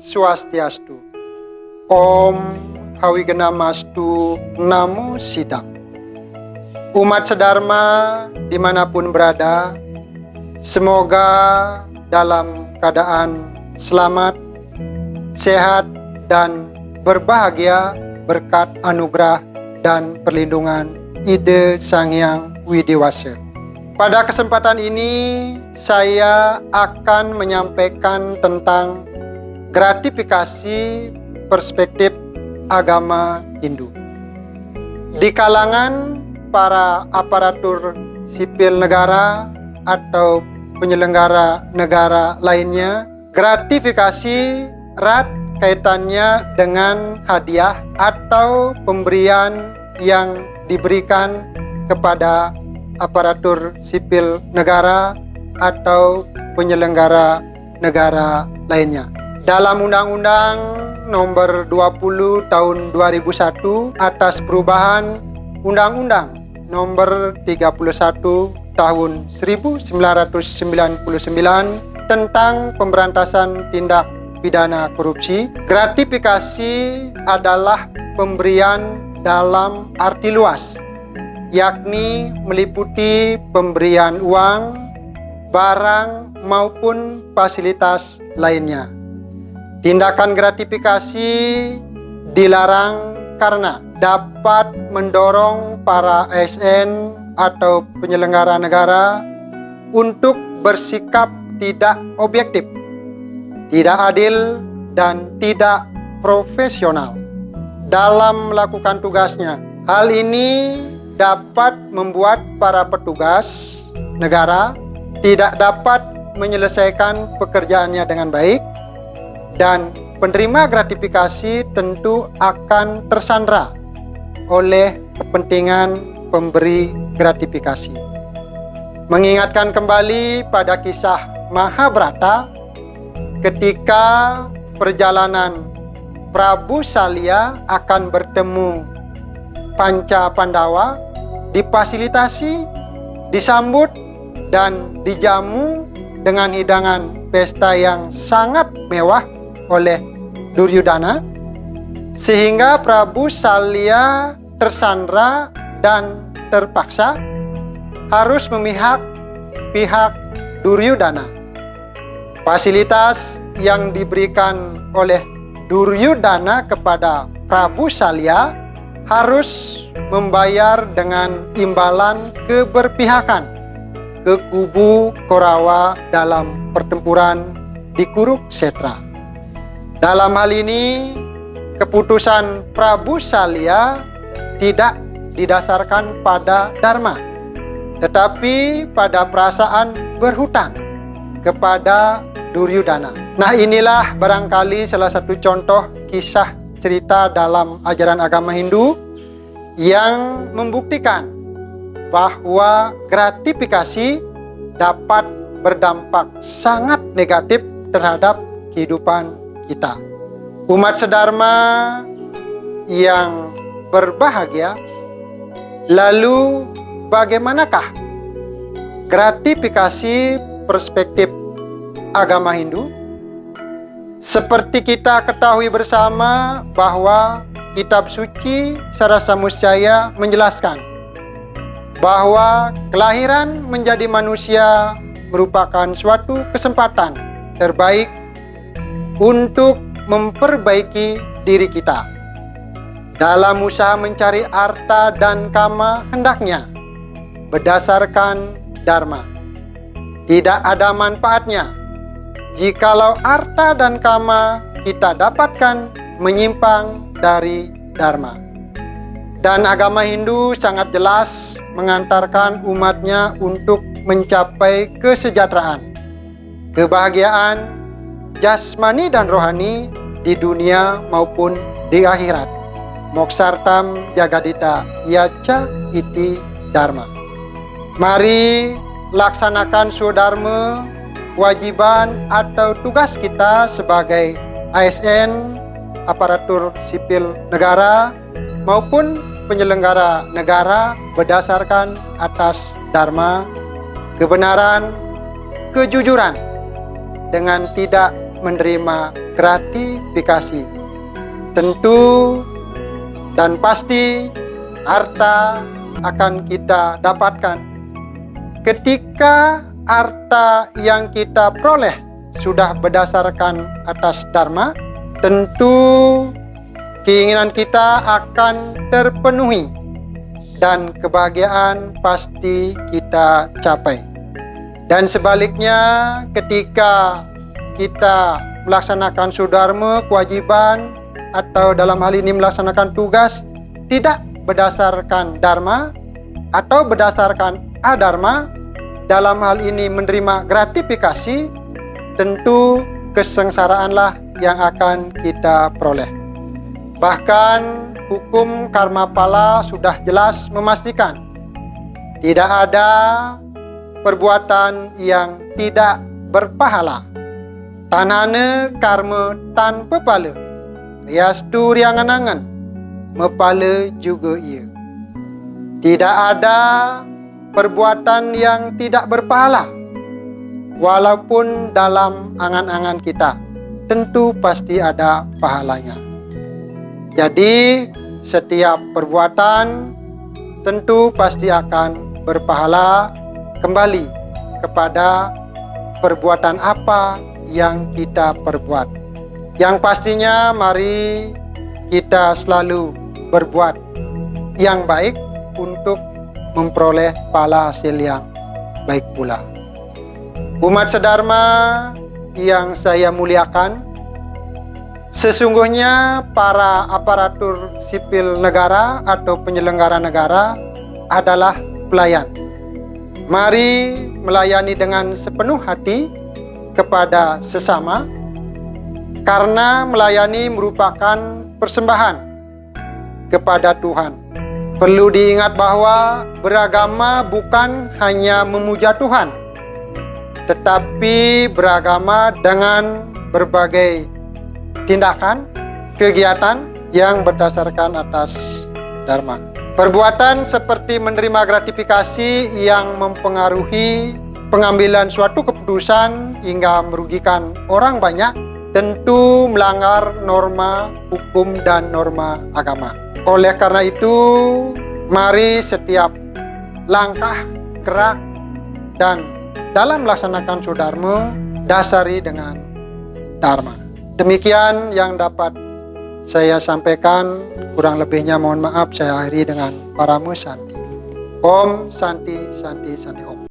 Swastiastu. Om Hawigana-mastu Namo Siddham. Umat sedharma dimanapun berada, semoga dalam keadaan selamat, sehat, dan berbahagia berkat anugerah dan perlindungan Ide Sang Hyang Widiwasa. Pada kesempatan ini saya akan menyampaikan tentang gratifikasi perspektif agama Hindu. Di kalangan para aparatur sipil negara atau penyelenggara negara lainnya, gratifikasi erat kaitannya dengan hadiah atau pemberian yang diberikan kepada aparatur sipil negara atau penyelenggara negara lainnya. Dalam Undang-Undang Nomor 20 Tahun 2001 atas perubahan Undang-Undang Nomor 31 Tahun 1999 tentang pemberantasan tindak pidana korupsi, gratifikasi adalah pemberian dalam arti luas, yakni meliputi pemberian uang, barang, maupun fasilitas lainnya. Tindakan gratifikasi dilarang karena dapat mendorong para ASN atau penyelenggara negara untuk bersikap tidak objektif, tidak adil, dan tidak profesional dalam melakukan tugasnya. Hal ini dapat membuat para petugas negara tidak dapat menyelesaikan pekerjaannya dengan baik, dan penerima gratifikasi tentu akan tersandra oleh kepentingan pemberi gratifikasi. Mengingatkan kembali pada kisah Mahabharata ketika perjalanan Prabu Salya akan bertemu Panca Pandawa, difasilitasi, disambut, dan dijamu dengan hidangan pesta yang sangat mewah oleh Duryudana, sehingga Prabu Salya tersandra dan terpaksa harus memihak pihak Duryudana. Fasilitas yang diberikan oleh Duryudana kepada Prabu Salya harus membayar dengan imbalan keberpihakan ke kubu Korawa dalam pertempuran di Kurukshetra. Dalam hal ini, keputusan Prabu Salya tidak didasarkan pada dharma, tetapi pada perasaan berhutang kepada Duryudana. Nah, inilah barangkali salah satu contoh kisah cerita dalam ajaran agama Hindu yang membuktikan bahwa gratifikasi dapat berdampak sangat negatif terhadap kehidupan kita. Umat sedharma yang berbahagia, lalu bagaimanakah gratifikasi perspektif agama Hindu? Seperti kita ketahui bersama bahwa kitab suci Sarasa Muscaya menjelaskan bahwa kelahiran menjadi manusia merupakan suatu kesempatan terbaik untuk memperbaiki diri kita. Dalam usaha mencari arta dan kama, hendaknya berdasarkan dharma. Tidak ada manfaatnya jikalau arta dan kama kita dapatkan menyimpang dari dharma. Dan agama Hindu sangat jelas mengantarkan umatnya untuk mencapai kesejahteraan, kebahagiaan jasmani dan rohani di dunia maupun di akhirat. Moksartam jagadita yaca iti dharma. Mari laksanakan swadharma, kewajiban atau tugas kita sebagai ASN, aparatur sipil negara maupun penyelenggara negara berdasarkan atas dharma, kebenaran, kejujuran, dengan tidak menerima gratifikasi. Tentu dan pasti harta akan kita dapatkan ketika harta yang kita peroleh sudah berdasarkan atas dharma. Tentu keinginan kita akan terpenuhi dan kebahagiaan pasti kita capai. Dan sebaliknya, ketika kita melaksanakan sudharma, kewajiban, atau dalam hal ini melaksanakan tugas tidak berdasarkan dharma atau berdasarkan adharma, dalam hal ini menerima gratifikasi, tentu kesengsaraanlah yang akan kita peroleh. Bahkan hukum karma pala sudah jelas memastikan tidak ada perbuatan yang tidak berpahala. Tanane karma tanpa pala, yastu riangan-angan, mepala juga ia. Tidak ada perbuatan yang tidak berpahala, walaupun dalam angan-angan kita, tentu pasti ada pahalanya. Jadi setiap perbuatan tentu pasti akan berpahala kembali kepada perbuatan apa yang kita perbuat. Yang pastinya mari kita selalu berbuat yang baik untuk memperoleh pahala hasil yang baik pula. Umat sedharma yang saya muliakan, sesungguhnya para aparatur sipil negara atau penyelenggara negara adalah pelayan. Mari melayani dengan sepenuh hati kepada sesama, karena melayani merupakan persembahan kepada Tuhan. Perlu diingat bahwa beragama bukan hanya memuja Tuhan, tetapi beragama dengan berbagai tindakan, kegiatan yang berdasarkan atas dharma. Perbuatan seperti menerima gratifikasi yang mempengaruhi pengambilan suatu keputusan hingga merugikan orang banyak tentu melanggar norma hukum dan norma agama. Oleh karena itu, mari setiap langkah, gerak, dan dalam melaksanakan sudharma dasari dengan dharma. Demikian yang dapat saya sampaikan, kurang lebihnya mohon maaf. Saya akhiri dengan Paramo Santi. Om Santi Santi Santi Om.